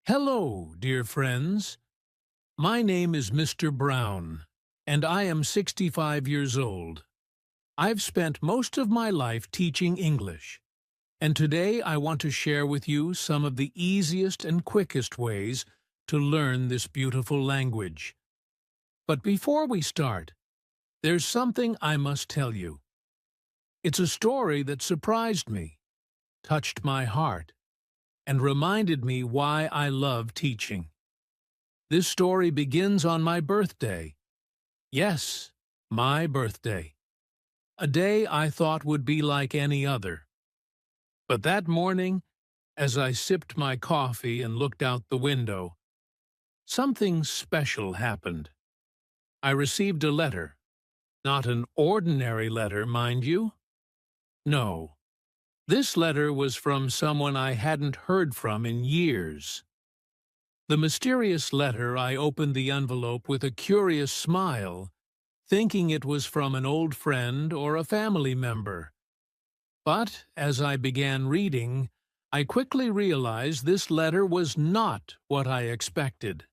Hello, dear friends. My name is Mr. Brown, and I am 65 years old. I've spent most of my life teaching English, and today I want to share with you some of the easiest and quickest ways to learn this beautiful language. But before we start, there's something I must tell you. It's a story that surprised me, touched my heart, and reminded me why I love teaching. This story begins on my birthday. Yes, my birthday. A day I thought would be like any other. But that morning, as I sipped my coffee and looked out the window, something special happened. I received a letter. Not an ordinary letter, mind you. No. This letter was from someone I hadn't heard from in years. The mysterious letter, I opened the envelope with a curious smile, thinking it was from an old friend or a family member. But as I began reading, I quickly realized this letter was not what I expected.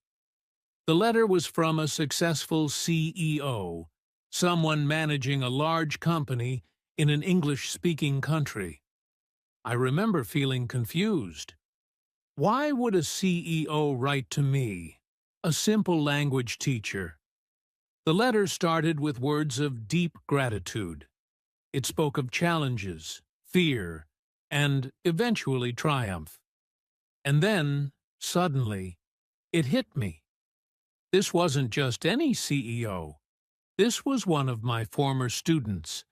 The letter was from a successful CEO, someone managing a large company in an English-speaking country. I remember feeling confused. Why would a CEO write to me, a simple language teacher? The letter started with words of deep gratitude. It spoke of challenges, fear, and eventually triumph. And then, suddenly, it hit me. This wasn't just any CEO. This was one of my former students.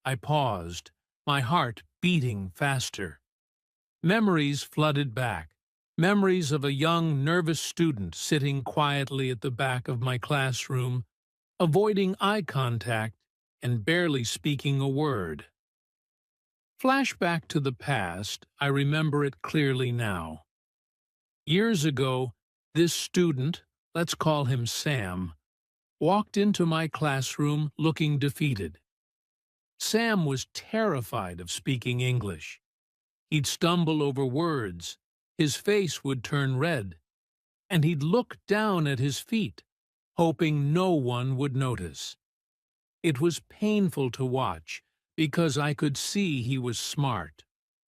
I paused, my heart beating faster. Memories flooded back, memories of a young, nervous student sitting quietly at the back of my classroom, avoiding eye contact and barely speaking a word. Flashback to the past, I remember it clearly now. Years ago, this student, let's call him Sam, walked into my classroom looking defeated. Sam was terrified of speaking English. He'd stumble over words, his face would turn red, and he'd look down at his feet, hoping no one would notice. It was painful to watch because I could see he was smart,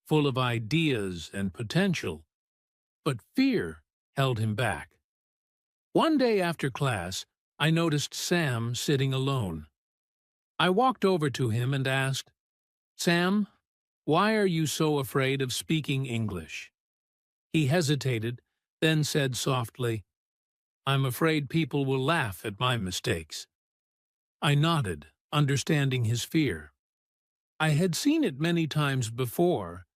full of ideas and potential, but fear held him back. One day after class, I noticed Sam sitting alone. I walked over to him and asked, "Sam, why are you so afraid of speaking English?" He hesitated, then said softly, "I'm afraid people will laugh at my mistakes." I nodded, understanding his fear. I had seen it many times before,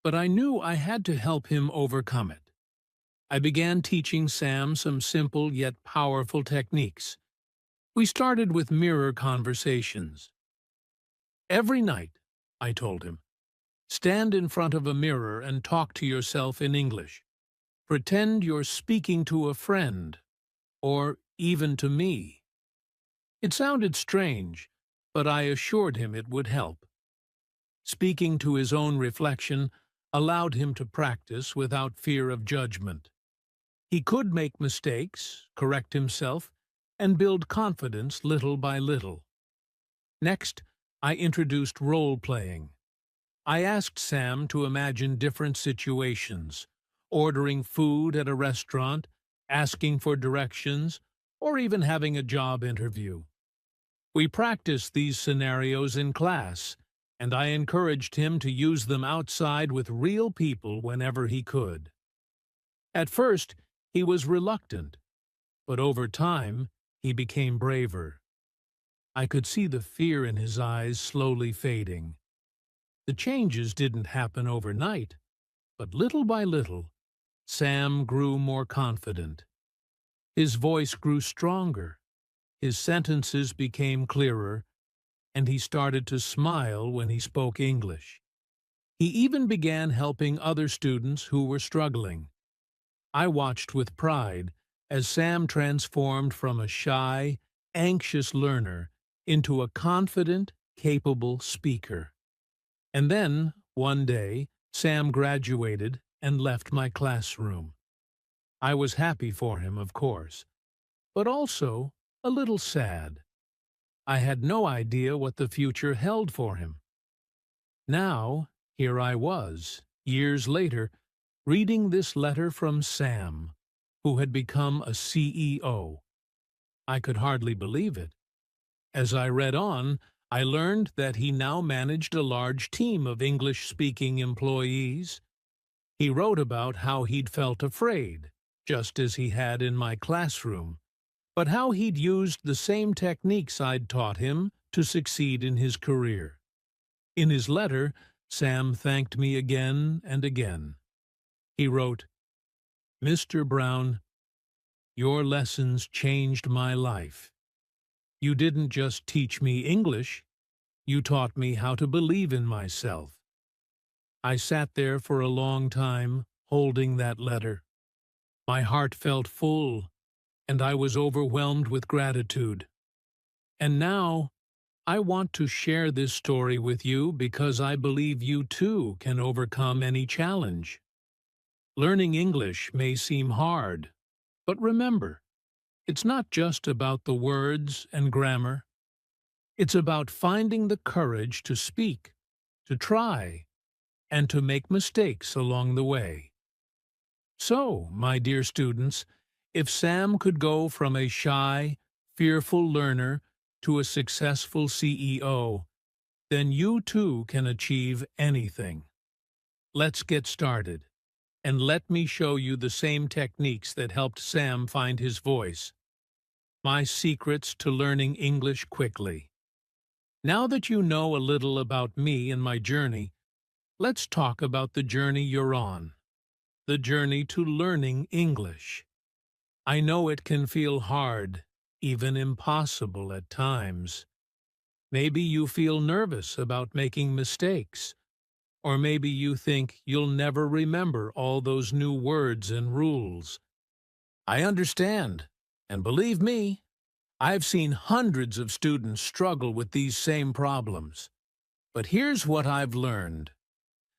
but I knew I had to help him overcome it. I began teaching Sam some simple yet powerful techniques. We started with mirror conversations. "Every night," I told him, "stand in front of a mirror and talk to yourself in English. Pretend you're speaking to a friend, or even to me." It sounded strange, but I assured him it would help. Speaking to his own reflection allowed him to practice without fear of judgment. He could make mistakes, correct himself, and build confidence little by little. Next, I introduced role-playing. I asked Sam to imagine different situations, ordering food at a restaurant, asking for directions, or even having a job interview. We practiced these scenarios in class, and I encouraged him to use them outside with real people whenever he could. At first, he was reluctant, but over time, he became braver. I could see the fear in his eyes slowly fading. The changes didn't happen overnight, but little by little, Sam grew more confident. His voice grew stronger, his sentences became clearer, and he started to smile when he spoke English. He even began helping other students who were struggling. I watched with pride as Sam transformed from a shy, anxious learner into a confident, capable speaker. And then, one day, Sam graduated and left my classroom. I was happy for him, of course, but also a little sad. I had no idea what the future held for him. Now, here I was, years later, reading this letter from Sam, who had become a CEO. I could hardly believe it. As I read on, I learned that he now managed a large team of English-speaking employees. He wrote about how he'd felt afraid, just as he had in my classroom, but how he'd used the same techniques I'd taught him to succeed in his career. In his letter, Sam thanked me again and again. He wrote, "Mr. Brown, your lessons changed my life. You didn't just teach me English, you taught me how to believe in myself." I sat there for a long time, holding that letter. My heart felt full, and I was overwhelmed with gratitude. And now, I want to share this story with you because I believe you too can overcome any challenge. Learning English may seem hard, but remember, it's not just about the words and grammar. It's about finding the courage to speak, to try, and to make mistakes along the way. So, my dear students, if Sam could go from a shy, fearful learner to a successful CEO, then you too can achieve anything. Let's get started, and let me show you the same techniques that helped Sam find his voice. My secrets to learning English quickly. Now that you know a little about me and my journey, let's talk about the journey you're on, the journey to learning English. I know it can feel hard, even impossible at times. Maybe you feel nervous about making mistakes, or maybe you think you'll never remember all those new words and rules. I understand, and believe me, I've seen hundreds of students struggle with these same problems. But here's what I've learned.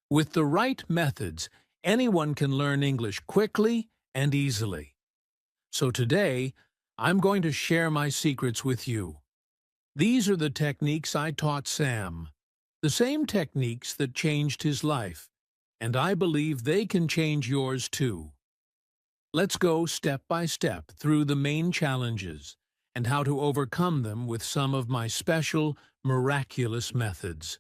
With the right methods, anyone can learn English quickly and easily. So today, I'm going to share my secrets with you. These are the techniques I taught Sam, the same techniques that changed his life, and I believe they can change yours too. Let's go step by step through the main challenges and how to overcome them with some of my special, miraculous methods.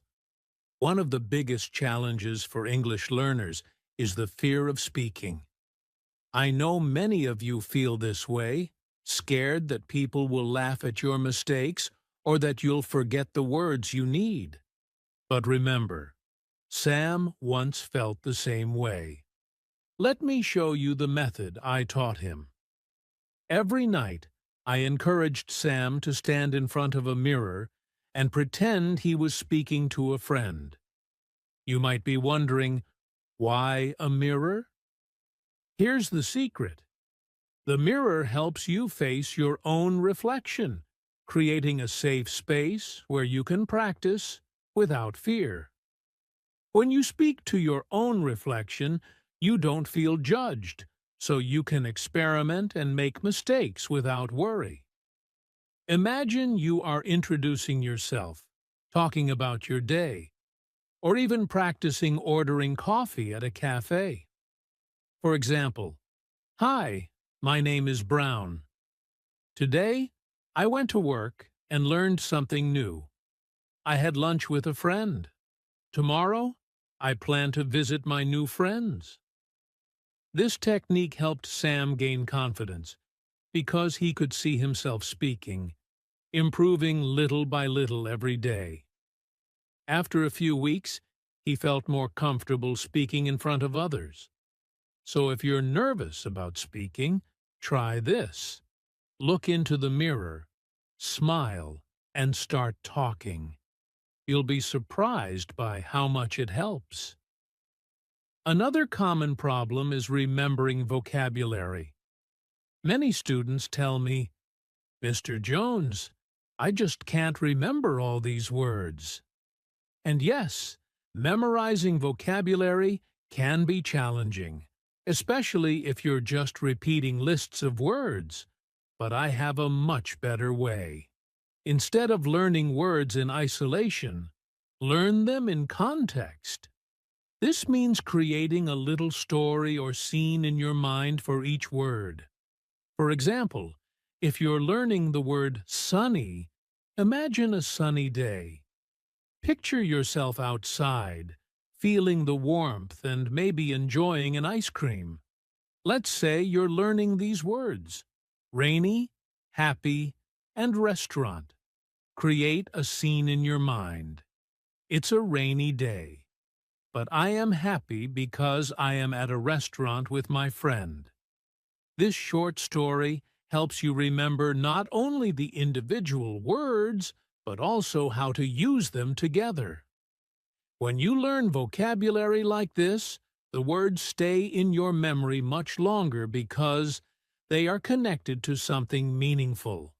One of the biggest challenges for English learners is the fear of speaking. I know many of you feel this way, scared that people will laugh at your mistakes or that you'll forget the words you need. But remember, Sam once felt the same way. Let me show you the method I taught him. Every night, I encouraged Sam to stand in front of a mirror and pretend he was speaking to a friend. You might be wondering, why a mirror? Here's the secret. The mirror helps you face your own reflection, creating a safe space where you can practice without fear. When you speak to your own reflection, you don't feel judged, so you can experiment and make mistakes without worry. Imagine you are introducing yourself, talking about your day, or even practicing ordering coffee at a cafe. For example, "Hi, my name is Brown. Today, I went to work and learned something new. I had lunch with a friend. Tomorrow, I plan to visit my new friends." This technique helped Sam gain confidence because he could see himself speaking, improving little by little every day. After a few weeks, he felt more comfortable speaking in front of others. So if you're nervous about speaking, try this. Look into the mirror, smile, and start talking. You'll be surprised by how much it helps. Another common problem is remembering vocabulary. Many students tell me, "Mr. Jones, I just can't remember all these words." And yes, memorizing vocabulary can be challenging, especially if you're just repeating lists of words. But I have a much better way. Instead of learning words in isolation, learn them in context. This means creating a little story or scene in your mind for each word. For example, if you're learning the word sunny, imagine a sunny day. Picture yourself outside, feeling the warmth and maybe enjoying an ice cream. Let's say you're learning these words: rainy, happy, and restaurant. Create a scene in your mind. It's a rainy day, but I am happy because I am at a restaurant with my friend. This short story helps you remember not only the individual words, but also how to use them together. When you learn vocabulary like this, the words stay in your memory much longer because they are connected to something meaningful.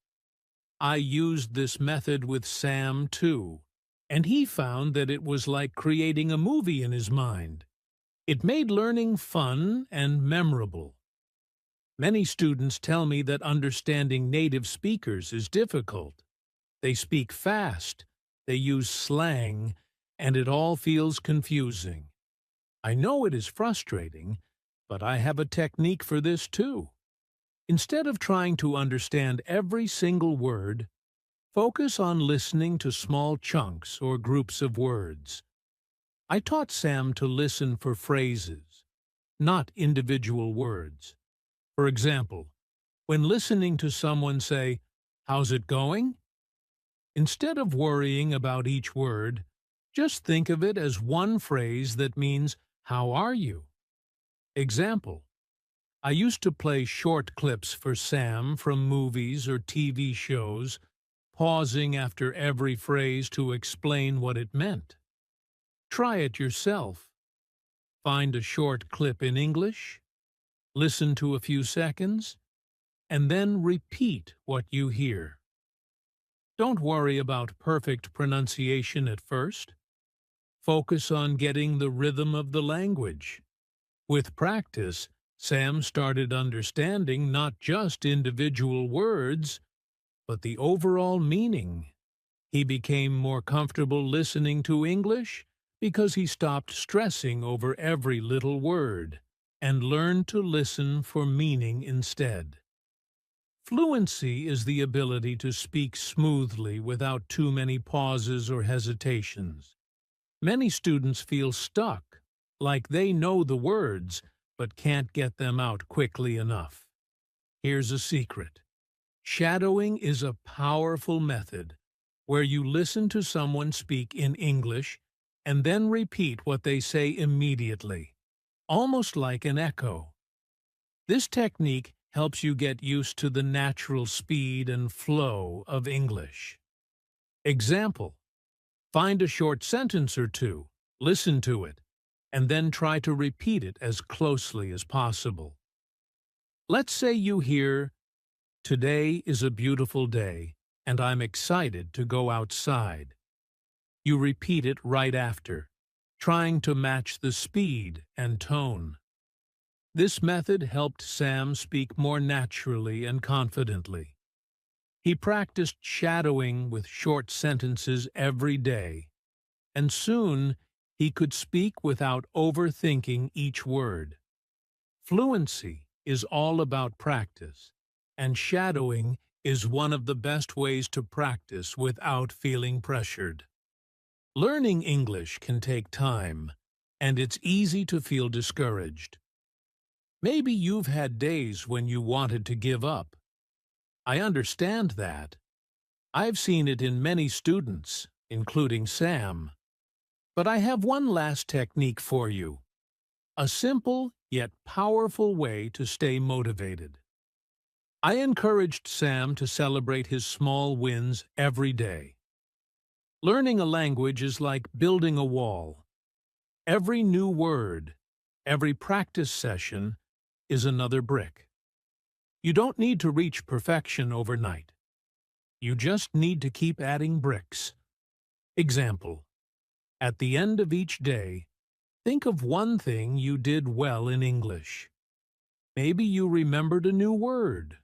I used this method with Sam too, and he found that it was like creating a movie in his mind. It made learning fun and memorable. Many students tell me that understanding native speakers is difficult. They speak fast, they use slang, and it all feels confusing. I know it is frustrating, but I have a technique for this too. Instead of trying to understand every single word, focus on listening to small chunks or groups of words. I taught Sam to listen for phrases, not individual words. For example, when listening to someone say, "How's it going?" Instead of worrying about each word, just think of it as one phrase that means, "How are you?" Example: I used to play short clips for Sam from movies or TV shows, pausing after every phrase to explain what it meant. Try it yourself. Find a short clip in English, listen to a few seconds, and then repeat what you hear. Don't worry about perfect pronunciation at first. Focus on getting the rhythm of the language. With practice, Sam started understanding not just individual words, but the overall meaning. He became more comfortable listening to English because he stopped stressing over every little word and learned to listen for meaning instead. Fluency is the ability to speak smoothly without too many pauses or hesitations. Many students feel stuck, like they know the words, but can't get them out quickly enough. Here's a secret. Shadowing is a powerful method where you listen to someone speak in English and then repeat what they say immediately, almost like an echo. This technique helps you get used to the natural speed and flow of English. Example: find a short sentence or two, listen to it, and then try to repeat it as closely as possible. Let's say you hear, "Today is a beautiful day, and I'm excited to go outside." You repeat it right after, trying to match the speed and tone. This method helped Sam speak more naturally and confidently. He practiced shadowing with short sentences every day, and soon he could speak without overthinking each word. Fluency is all about practice, and shadowing is one of the best ways to practice without feeling pressured. Learning English can take time, and it's easy to feel discouraged. Maybe you've had days when you wanted to give up. I understand that. I've seen it in many students, including Sam. But I have one last technique for you. A simple yet powerful way to stay motivated. I encouraged Sam to celebrate his small wins every day. Learning a language is like building a wall. Every new word, every practice session is another brick. You don't need to reach perfection overnight. You just need to keep adding bricks. Example: at the end of each day, think of one thing you did well in English. Maybe you remembered a new word,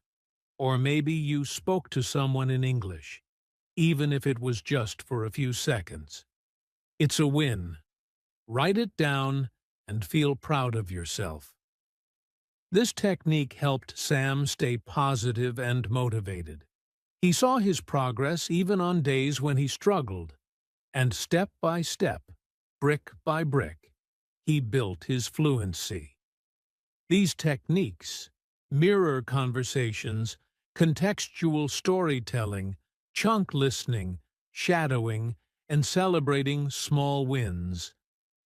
or maybe you spoke to someone in English, even if it was just for a few seconds. It's a win. Write it down and feel proud of yourself. This technique helped Sam stay positive and motivated. He saw his progress even on days when he struggled, and step by step, brick by brick, he built his fluency. These techniques, mirror conversations, contextual storytelling, chunk listening, shadowing, and celebrating small wins,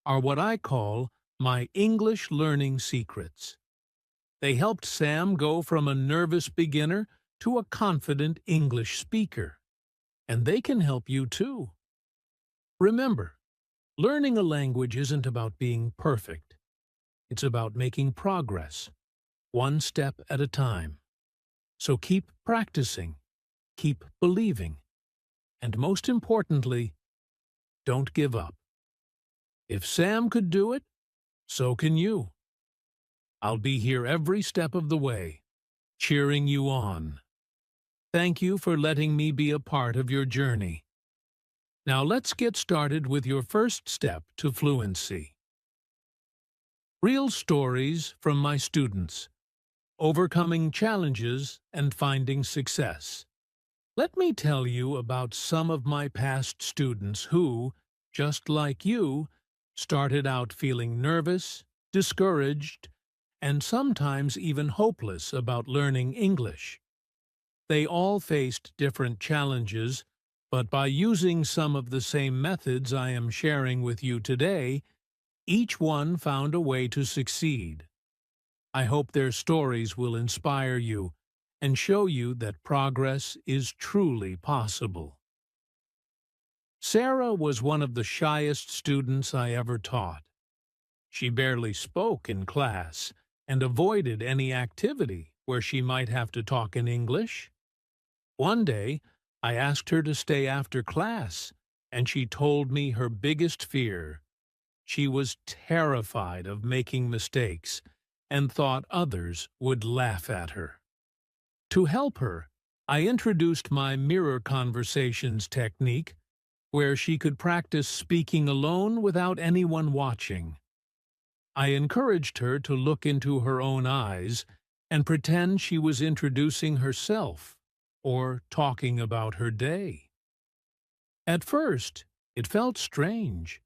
are what I call my English learning secrets. They helped Sam go from a nervous beginner to a confident English speaker. And they can help you too. Remember, learning a language isn't about being perfect. It's about making progress, one step at a time. So keep practicing, keep believing, and most importantly, don't give up. If Sam could do it, so can you. I'll be here every step of the way, cheering you on. Thank you for letting me be a part of your journey. Now let's get started with your first step to fluency. Real stories from my students, overcoming challenges and finding success. Let me tell you about some of my past students who, just like you, started out feeling nervous, discouraged, and sometimes even hopeless about learning English. They all faced different challenges, but by using some of the same methods I am sharing with you today, each one found a way to succeed. I hope their stories will inspire you and show you that progress is truly possible. Sarah was one of the shyest students I ever taught. She barely spoke in class and avoided any activity where she might have to talk in English. One day, I asked her to stay after class, and she told me her biggest fear. She was terrified of making mistakes and thought others would laugh at her. To help her, I introduced my mirror conversations technique, where she could practice speaking alone without anyone watching. I encouraged her to look into her own eyes and pretend she was introducing herself or talking about her day. At first, it felt strange,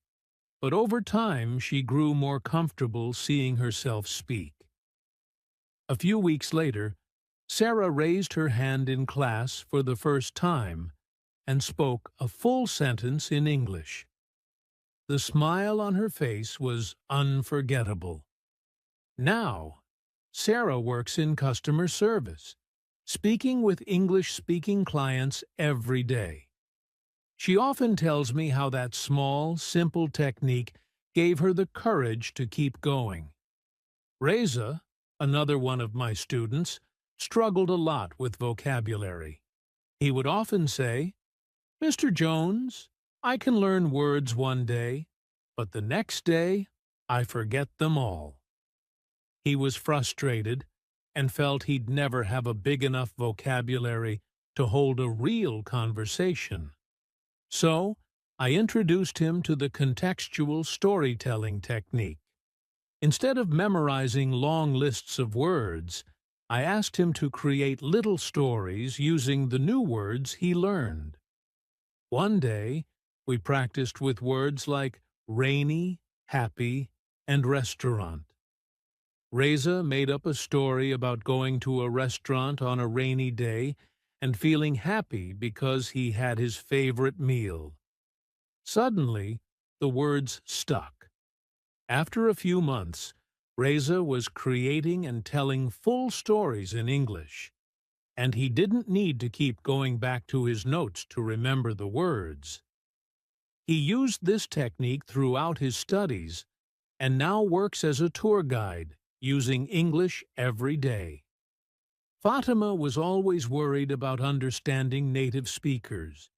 but over time she grew more comfortable seeing herself speak. A few weeks later, Sarah raised her hand in class for the first time and spoke a full sentence in English. The smile on her face was unforgettable. Now, Sarah works in customer service, speaking with English-speaking clients every day. She often tells me how that small, simple technique gave her the courage to keep going. Reza, another one of my students, struggled a lot with vocabulary. He would often say, "Mr. Jones, I can learn words one day, but the next day I forget them all." He was frustrated and felt he'd never have a big enough vocabulary to hold a real conversation. So, I introduced him to the contextual storytelling technique. Instead of memorizing long lists of words, I asked him to create little stories using the new words he learned. One day, we practiced with words like rainy, happy, and restaurant. Reza made up a story about going to a restaurant on a rainy day and feeling happy because he had his favorite meal. Suddenly, the words stuck. After a few months, Reza was creating and telling full stories in English, and he didn't need to keep going back to his notes to remember the words. He used this technique throughout his studies and now works as a tour guide, using English every day. Fatima was always worried about understanding native speakers.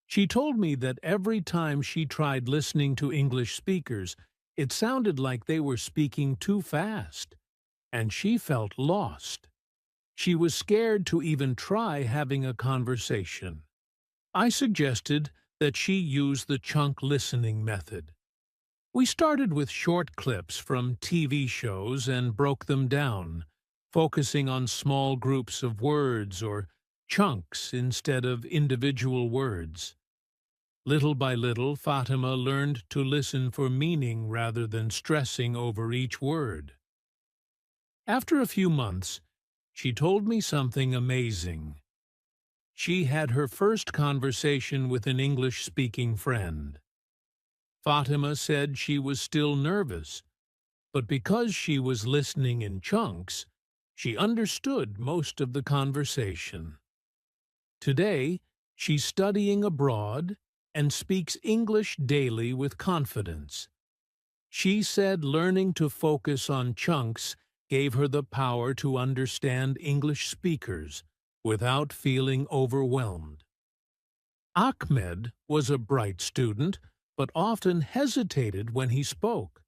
She told me that every time she tried listening to English speakers, it sounded like they were speaking too fast. and she felt lost. She was scared to even try having a conversation. I suggested that she use the chunk listening method. We started with short clips from TV shows and broke them down, focusing on small groups of words or chunks instead of individual words. Little by little, Fatima learned to listen for meaning rather than stressing over each word. After a few months, she told me something amazing. She had her first conversation with an English-speaking friend. Fatima said she was still nervous, but because she was listening in chunks, she understood most of the conversation. Today, she's studying abroad and speaks English daily with confidence. She said learning to focus on chunks gave her the power to understand English speakers without feeling overwhelmed. Ahmed was a bright student, but often hesitated when he spoke.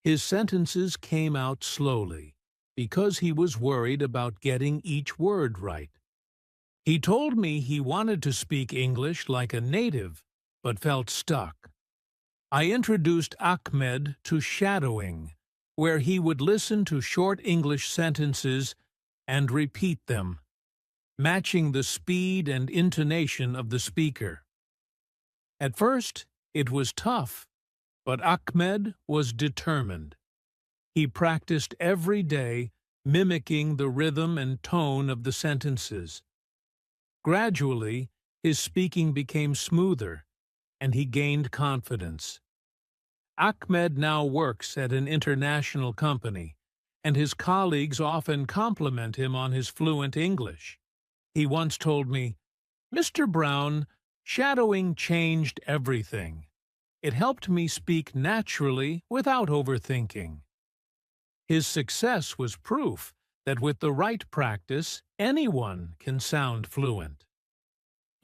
His sentences came out slowly because he was worried about getting each word right. He told me he wanted to speak English like a native, but felt stuck. I introduced Ahmed to shadowing, where he would listen to short English sentences and repeat them, matching the speed and intonation of the speaker. At first, it was tough, but Ahmed was determined. He practiced every day, mimicking the rhythm and tone of the sentences. Gradually, his speaking became smoother, and he gained confidence. Ahmed now works at an international company, and his colleagues often compliment him on his fluent English. He once told me, "Mr. Brown, shadowing changed everything. It helped me speak naturally without overthinking." His success was proof that with the right practice, anyone can sound fluent.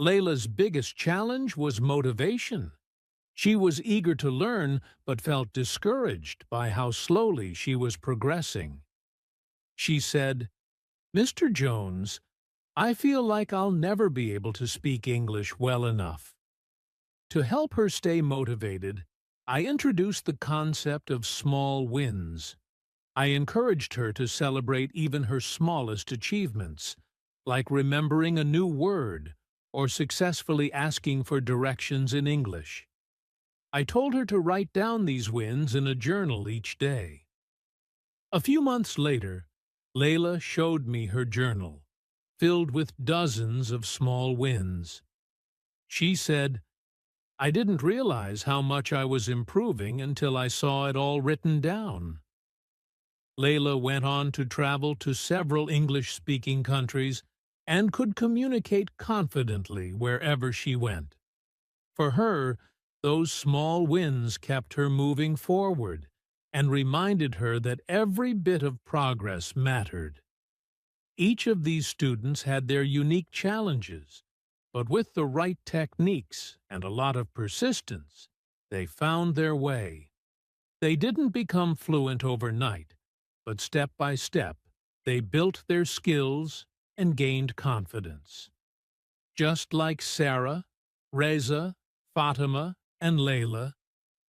Layla's biggest challenge was motivation. She was eager to learn, but felt discouraged by how slowly she was progressing. She said, "Mr. Jones, I feel like I'll never be able to speak English well enough." To help her stay motivated, I introduced the concept of small wins. I encouraged her to celebrate even her smallest achievements, like remembering a new word or successfully asking for directions in English. I told her to write down these wins in a journal each day. A few months later, Layla showed me her journal, filled with dozens of small wins. She said, "I didn't realize how much I was improving until I saw it all written down." Layla went on to travel to several English-speaking countries and could communicate confidently wherever she went. For her, those small wins kept her moving forward and reminded her that every bit of progress mattered. Each of these students had their unique challenges, but with the right techniques and a lot of persistence, they found their way. They didn't become fluent overnight, but step by step, they built their skills and gained confidence. Just like Sarah, Reza, Fatima, and Layla,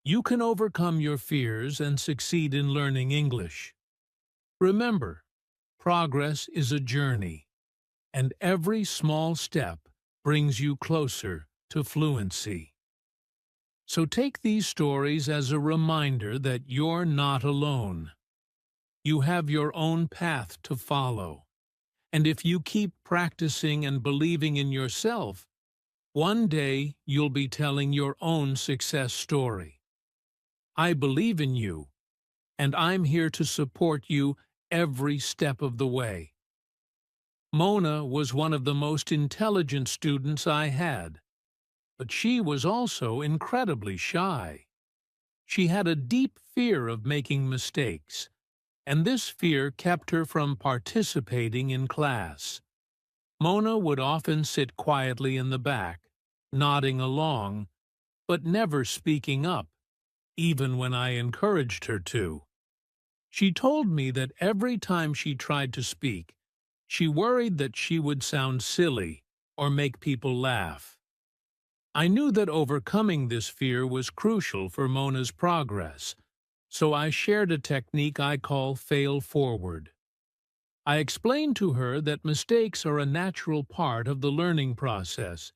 you can overcome your fears and succeed in learning English. Remember, progress is a journey, and every small step brings you closer to fluency. So take these stories as a reminder that you're not alone. You have your own path to follow, and if you keep practicing and believing in yourself, one day you'll be telling your own success story. I believe in you, and I'm here to support you every step of the way. Mona was one of the most intelligent students I had, but she was also incredibly shy. She had a deep fear of making mistakes, and this fear kept her from participating in class. Mona would often sit quietly in the back, nodding along, but never speaking up, even when I encouraged her to. She told me that every time she tried to speak, she worried that she would sound silly or make people laugh. I knew that overcoming this fear was crucial for Mona's progress, so I shared a technique I call fail forward. I explained to her that mistakes are a natural part of the learning process,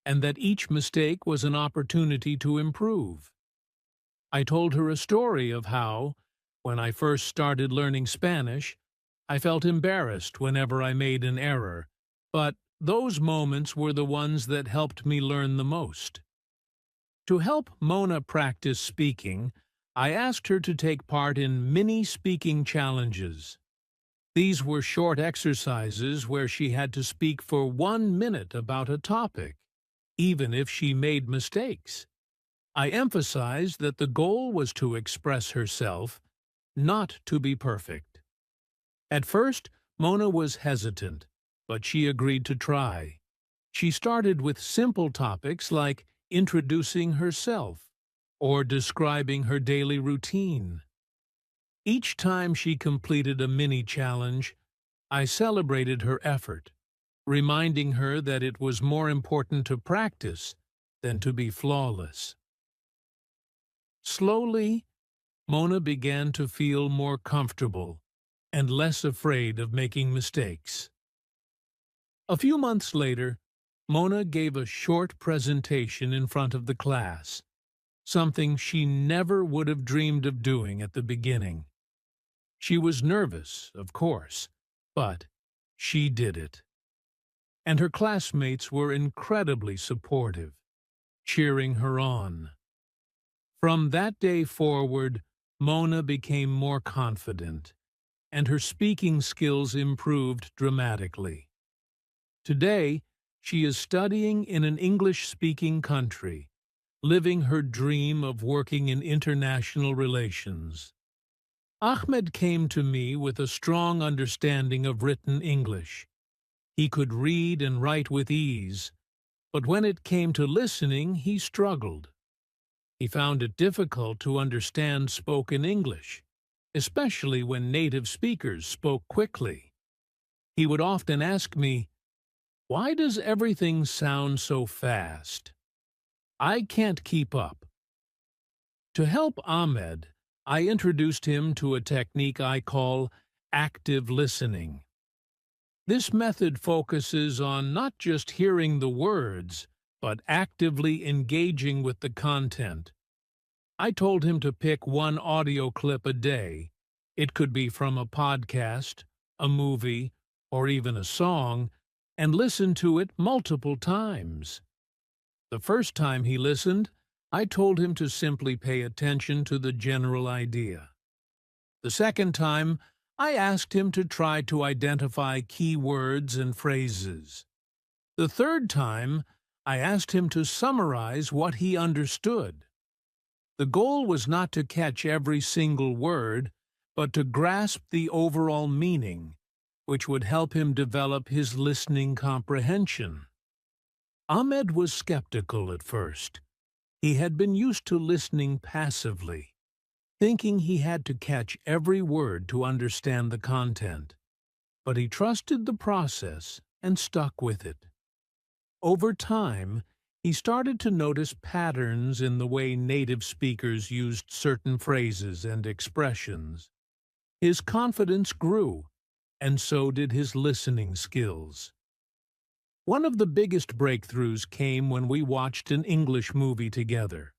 and that each mistake was an opportunity to improve. I told her a story of how, when I first started learning Spanish, I felt embarrassed whenever I made an error, but those moments were the ones that helped me learn the most. To help Mona practice speaking, I asked her to take part in mini speaking challenges. These were short exercises where she had to speak for 1 minute about a topic, even if she made mistakes. I emphasized that the goal was to express herself, not to be perfect. At first, Mona was hesitant, but she agreed to try. She started with simple topics like introducing herself or describing her daily routine. Each time she completed a mini-challenge, I celebrated her effort, reminding her that it was more important to practice than to be flawless. Slowly, Mona began to feel more comfortable and less afraid of making mistakes. A few months later, Mona gave a short presentation in front of the class, something she never would have dreamed of doing at the beginning. She was nervous, of course, but she did it. And her classmates were incredibly supportive, cheering her on. From that day forward, Mona became more confident, and her speaking skills improved dramatically. Today, she is studying in an English-speaking country, living her dream of working in international relations. Ahmed came to me with a strong understanding of written English. He could read and write with ease, but when it came to listening, he struggled. He found it difficult to understand spoken English, especially when native speakers spoke quickly. He would often ask me, "Why does everything sound so fast? I can't keep up." To help Ahmed, I introduced him to a technique I call active listening. This method focuses on not just hearing the words, but actively engaging with the content. I told him to pick one audio clip a day. It could be from a podcast, a movie, or even a song, and listen to it multiple times. The first time he listened, I told him to simply pay attention to the general idea. The second time, I asked him to try to identify key words and phrases. The third time, I asked him to summarize what he understood. The goal was not to catch every single word, but to grasp the overall meaning, which would help him develop his listening comprehension. Ahmed was skeptical at first. He had been used to listening passively, thinking he had to catch every word to understand the content. But he trusted the process and stuck with it. Over time, he started to notice patterns in the way native speakers used certain phrases and expressions. His confidence grew, and so did his listening skills. One of the biggest breakthroughs came when we watched an English movie together.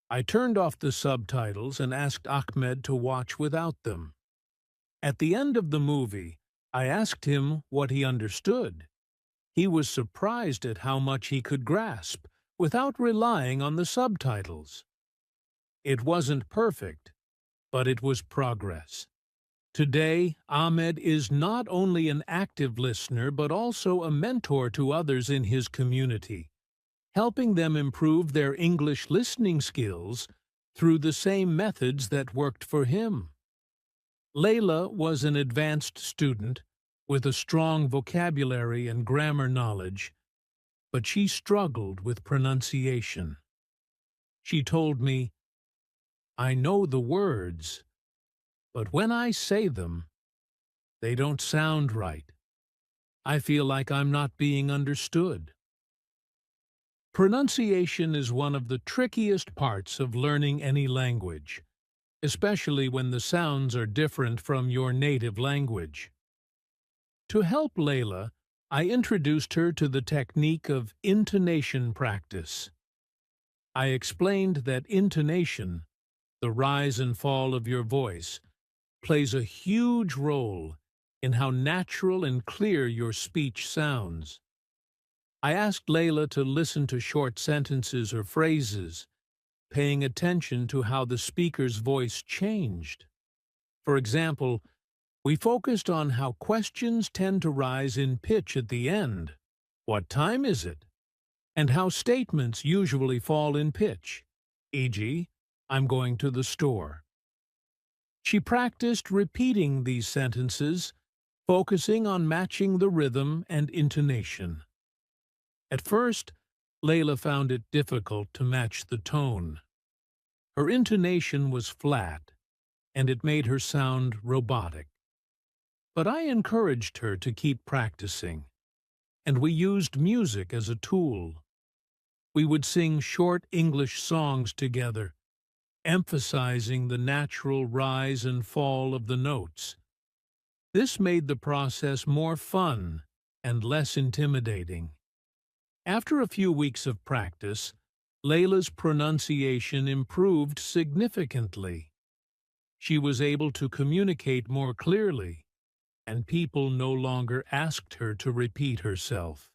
I turned off the subtitles and asked Ahmed to watch without them. At the end of the movie, I asked him what he understood. He was surprised at how much he could grasp without relying on the subtitles. It wasn't perfect, but it was progress. Today, Ahmed is not only an active listener but also a mentor to others in his community, helping them improve their English listening skills through the same methods that worked for him. Layla was an advanced student with a strong vocabulary and grammar knowledge, but she struggled with pronunciation. She told me, "I know the words, but when I say them, they don't sound right. I feel like I'm not being understood. Pronunciation is one of the trickiest parts of learning any language, especially when the sounds are different from your native language. To help Layla, I introduced her to the technique of intonation practice. I explained that intonation, the rise and fall of your voice, plays a huge role in how natural and clear your speech sounds. I asked Layla to listen to short sentences or phrases, paying attention to how the speaker's voice changed. For example, we focused on how questions tend to rise in pitch at the end. What time is it? And how statements usually fall in pitch, e.g., I'm going to the store. She practiced repeating these sentences, focusing on matching the rhythm and intonation. At first, Layla found it difficult to match the tone. Her intonation was flat, and it made her sound robotic. But I encouraged her to keep practicing, and we used music as a tool. We would sing short English songs together, emphasizing the natural rise and fall of the notes. This made the process more fun and less intimidating. After a few weeks of practice, Layla's pronunciation improved significantly. She was able to communicate more clearly, and people no longer asked her to repeat herself.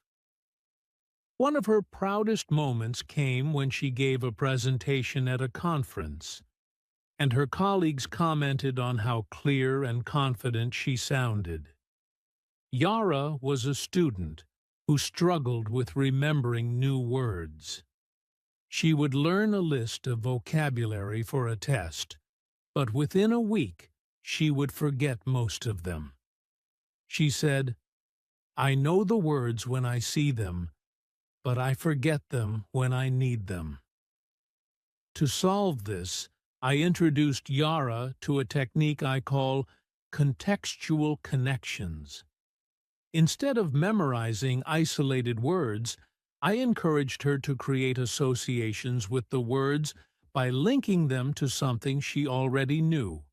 One of her proudest moments came when she gave a presentation at a conference, and her colleagues commented on how clear and confident she sounded. Yara was a student who struggled with remembering new words. She would learn a list of vocabulary for a test, but within a week she would forget most of them. She said, "I know the words when I see them, but I forget them when I need them." To solve this, I introduced Yara to a technique I call contextual connections. Instead of memorizing isolated words, I encouraged her to create associations with the words by linking them to something she already knew.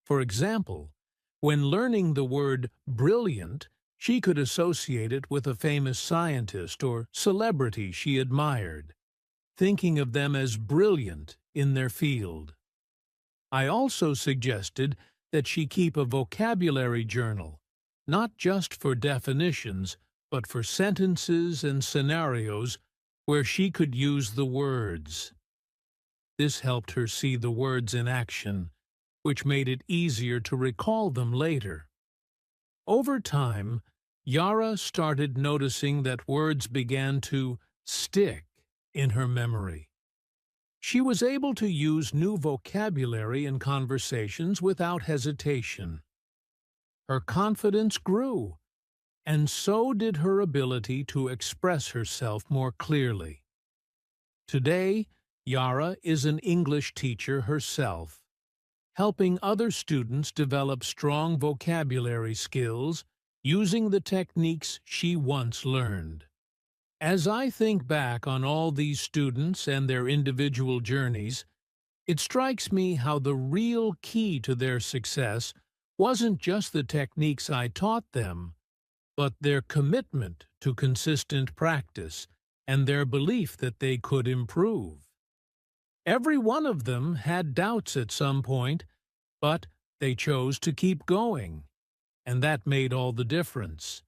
For example, when learning the word brilliant, she could associate it with a famous scientist or celebrity she admired, thinking of them as brilliant in their field. I also suggested that she keep a vocabulary journal, not just for definitions, but for sentences and scenarios where she could use the words. This helped her see the words in action, which made it easier to recall them later. Over time, Yara started noticing that words began to stick in her memory. She was able to use new vocabulary in conversations without hesitation. Her confidence grew, and so did her ability to express herself more clearly. Today, Yara is an English teacher herself, helping other students develop strong vocabulary skills using the techniques she once learned. As I think back on all these students and their individual journeys, it strikes me how the real key to their success wasn't just the techniques I taught them, but their commitment to consistent practice and their belief that they could improve. Every one of them had doubts at some point, but they chose to keep going, and that made all the difference.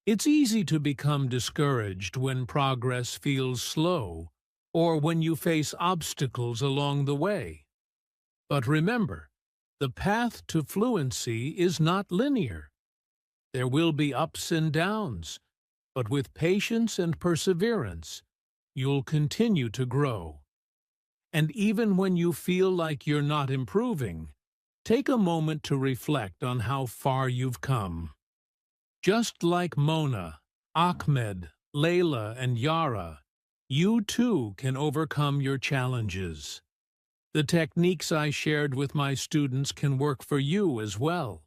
It's easy to become discouraged when progress feels slow or when you face obstacles along the way. But remember, the path to fluency is not linear. There will be ups and downs, but with patience and perseverance, you'll continue to grow. And even when you feel like you're not improving, take a moment to reflect on how far you've come. Just like Mona, Ahmed, Layla, and Yara, you too can overcome your challenges. The techniques I shared with my students can work for you as well.